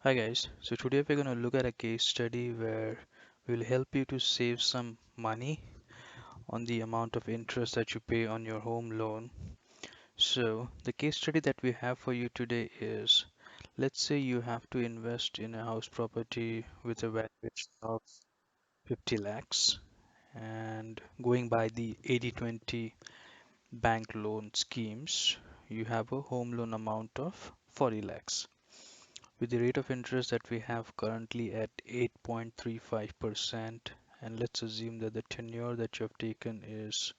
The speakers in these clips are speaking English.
Hi guys, so today we're going to look at a case study where we'll help you to save some money on the amount of interest that you pay on your home loan. So the case study that we have for you today is, let's say you have to invest in a house property with a valuation of 50 lakhs, and going by the 80/20 bank loan schemes, you have a home loan amount of 40 lakhs. With the rate of interest that we have currently at 8.35%, and let's assume that the tenure that you have taken is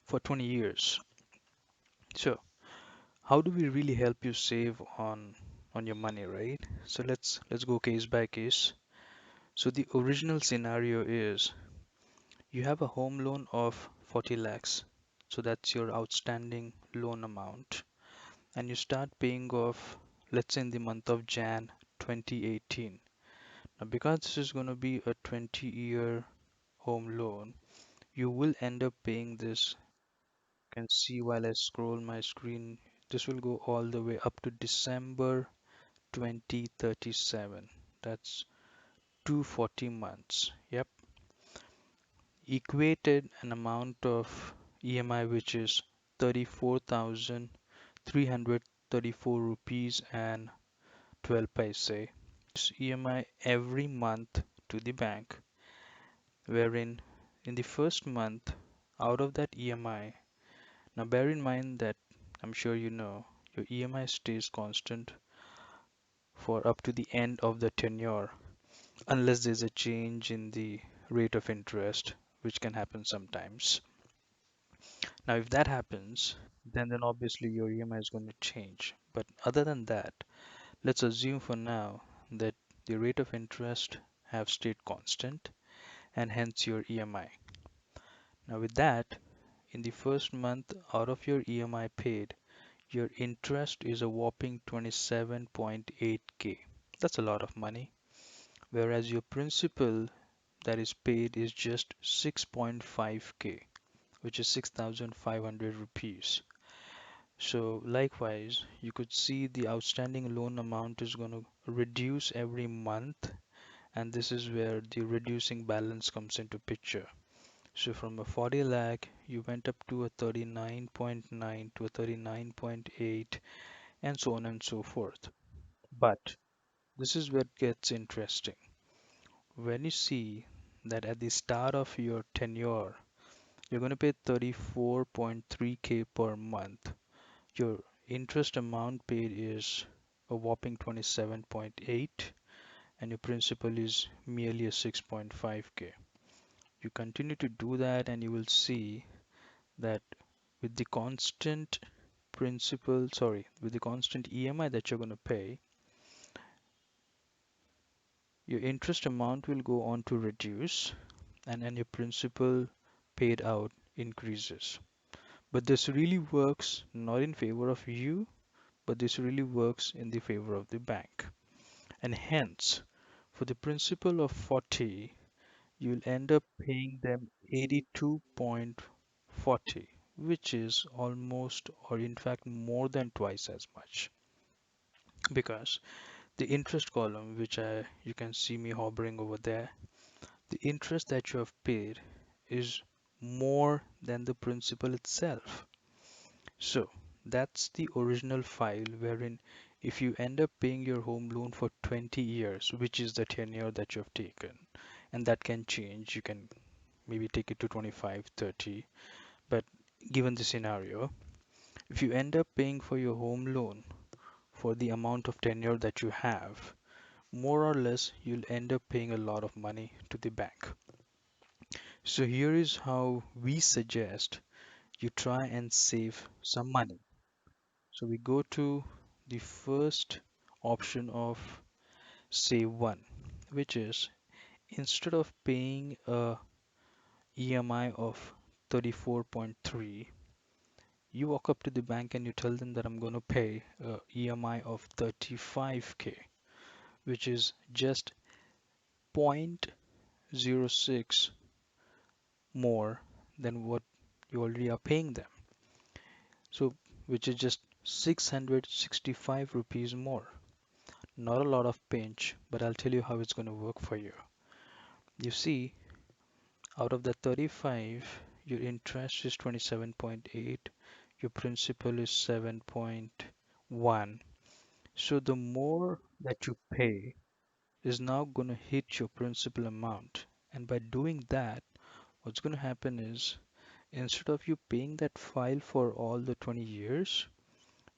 for 20 years. So, how do we really help you save on your money, right? So let's go case by case. So the original scenario is you have a home loan of 40 lakhs. So that's your outstanding loan amount, and you start paying off, let's say in the month of Jan 2018. Now, because this is going to be a 20-year home loan, you will end up paying this. You can see while I scroll my screen, this will go all the way up to December 2037. That's 240 months. Yep. Equated an amount of EMI which is 34,334 rupees and 12 paise. This EMI every month to the bank, wherein in the first month out of that EMI, now bear in mind that I'm sure you know your EMI stays constant for up to the end of the tenure unless there's a change in the rate of interest, which can happen sometimes. Now, if that happens, then obviously your EMI is going to change. But other than that, let's assume for now that the rate of interest have stayed constant and hence your EMI. Now, with that, in the first month out of your EMI paid, your interest is a whopping 27.8k. That's a lot of money. Whereas your principal that is paid is just 6.5k, which is 6,500 rupees. So likewise, you could see the outstanding loan amount is going to reduce every month, and this is where the reducing balance comes into picture. So from a 40 lakh, you went up to a 39.9 to a 39.8 and so on and so forth. But this is where it gets interesting. When you see that at the start of your tenure, you're going to pay 34.3k per month. Your interest amount paid is a whopping 27.8 and your principal is merely a 6.5k. You continue to do that and you will see that with the constant with the constant EMI that you're going to pay, your interest amount will go on to reduce, and then your principal paid out increases. But this really works not in favor of you, but this really works in the favor of the bank. And hence, for the principal of 40, you'll end up paying them 82.40, which is almost, or in fact more than twice as much. Because the interest column, which you can see me hovering over there, the interest that you have paid is more than the principal itself. So that's the original file wherein if you end up paying your home loan for 20 years, which is the tenure that you have taken, and that can change, you can maybe take it to 25, 30, but given the scenario, if you end up paying for your home loan for the amount of tenure that you have, more or less you'll end up paying a lot of money to the bank. So here is how we suggest you try and save some money. So we go to the first option of save one, which is instead of paying a EMI of 34.3, you walk up to the bank and you tell them that I'm going to pay a EMI of 35k, which is just zero point zero 0.06 more than what you already are paying them. So which is just 665 rupees more. Not a lot of pinch, but I'll tell you how it's going to work for you. You see, out of the 35, your interest is 27.8, your principal is 7.1. So the more that you pay is now going to hit your principal amount. And by doing that, what's going to happen is instead of you paying that file for all the 20 years,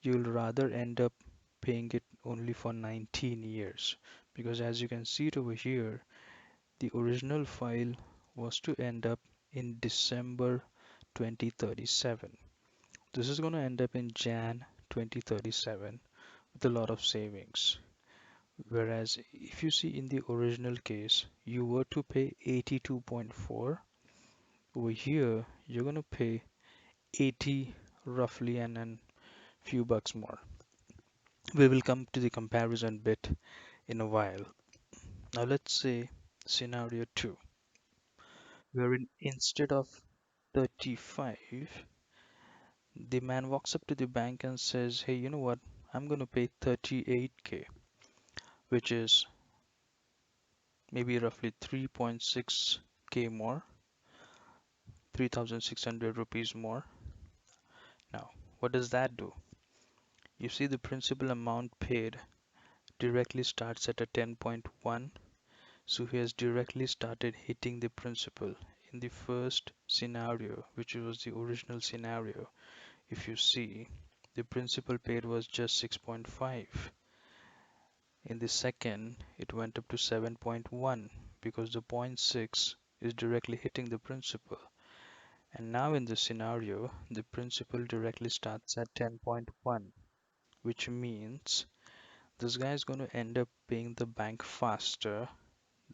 you'll rather end up paying it only for 19 years. Because as you can see it over here, the original file was to end up in December 2037. This is going to end up in Jan 2037 with a lot of savings. Whereas if you see in the original case, you were to pay 82.4. Over here, you're going to pay 80 roughly and then few bucks more. We will come to the comparison bit in a while. Now let's say scenario 2, wherein instead of 35, the man walks up to the bank and says, hey, you know what? I'm going to pay 38k, which is maybe roughly 3.6k more, 3,600 rupees more. Now, what does that do? You see, the principal amount paid directly starts at a 10.1, so he has directly started hitting the principal. In the first scenario, which was the original scenario, if you see, the principal paid was just 6.5. In the second, it went up to 7.1 because the point 0.6 is directly hitting the principal. And now in this scenario, the principal directly starts at 10.1, which means this guy is going to end up paying the bank faster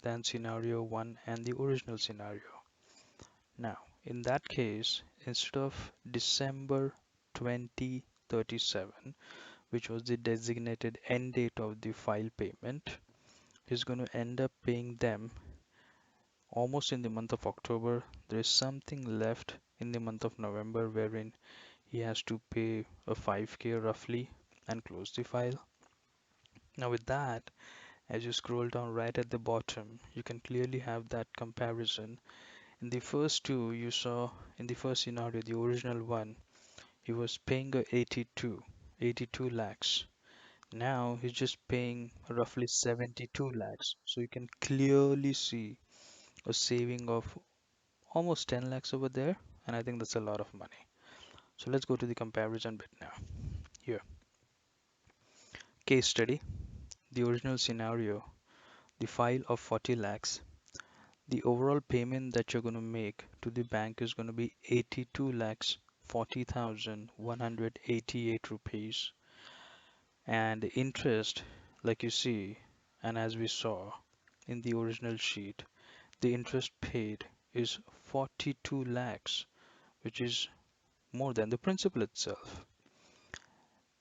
than scenario 1 and the original scenario. Now, in that case, instead of December 2037, which was the designated end date of the file payment, he's going to end up paying them almost in the month of October. There is something left in the month of November wherein he has to pay a 5k roughly and close the file. Now with that, as you scroll down right at the bottom, you can clearly have that comparison. In the first two, you saw in the first scenario, the original one, he was paying a 82 lakhs. Now he's just paying roughly 72 lakhs. So you can clearly see a saving of almost 10 lakhs over there. And I think that's a lot of money. So let's go to the comparison bit now. Here, case study, the original scenario, the file of 40 lakhs. The overall payment that you're going to make to the bank is going to be 82 lakhs 40,188 rupees. And the interest, like you see, and as we saw in the original sheet, the interest paid is 42 lakhs, which is more than the principal itself.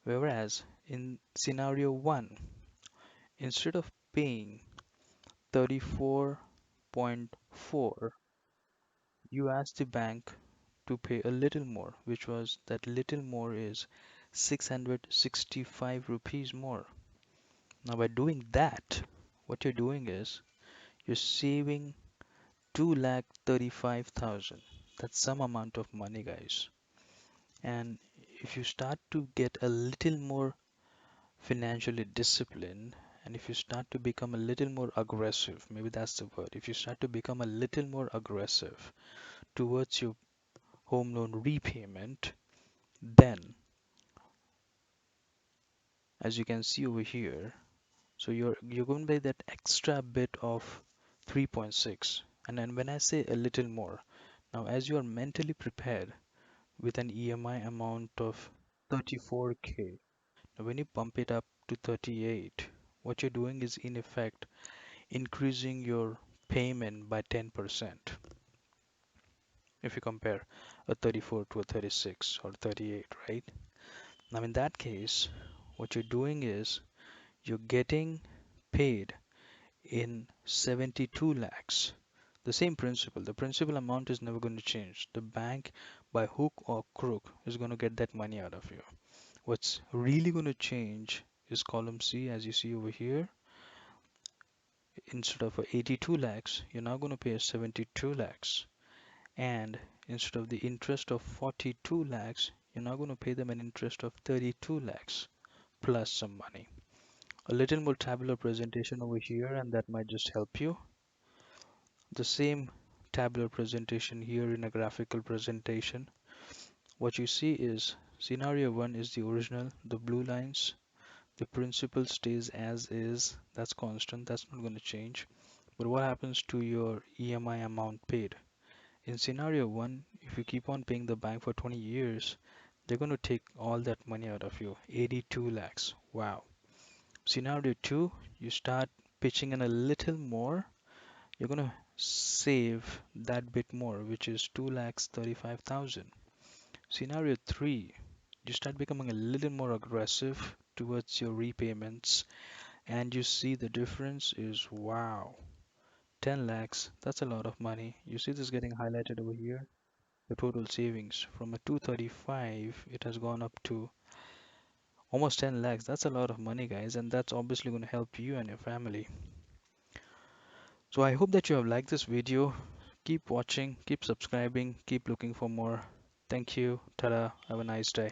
Whereas in scenario 1, instead of paying 34.4, you ask the bank to pay a little more, which was that little more is 665 rupees more. Now, by doing that, what you're doing is you're saving 2,35,000. That's some amount of money, guys. And if you start to get a little more financially disciplined, and if you start to become a little more aggressive, maybe that's the word, if you start to become a little more aggressive towards your home loan repayment, then as you can see over here, so you're going to pay that extra bit of 3.6. And then when I say a little more, now as you are mentally prepared with an EMI amount of 34k, now when you bump it up to 38, what you're doing is in effect increasing your payment by 10% if you compare a 34 to a 36 or 38, right? Now in that case, what you're doing is you're getting paid in 72 lakhs. The same principal, the principal amount is never going to change. The bank, by hook or crook, is going to get that money out of you. What's really going to change is column C, as you see over here. Instead of 82 lakhs, you're now going to pay 72 lakhs. And instead of the interest of 42 lakhs, you're now going to pay them an interest of 32 lakhs plus some money. A little more tabular presentation over here, and that might just help you. The same tabular presentation here in a graphical presentation. What you see is scenario 1 is the original, the blue lines. The principal stays as is, that's constant, that's not going to change. But what happens to your EMI amount paid? In scenario 1, if you keep on paying the bank for 20 years, they're going to take all that money out of you, 82 lakhs. Wow. Scenario 2, you start pitching in a little more, you're going to save that bit more, which is 2 lakhs 35,000. Scenario 3, you start becoming a little more aggressive towards your repayments, and you see the difference is wow, 10 lakhs, that's a lot of money. You see this getting highlighted over here. The total savings from a 235, it has gone up to almost 10 lakhs. That's a lot of money, guys, and that's obviously going to help you and your family. So I hope that you have liked this video. Keep watching, keep subscribing, keep looking for more. Thank you. Ta-da. Have a nice day.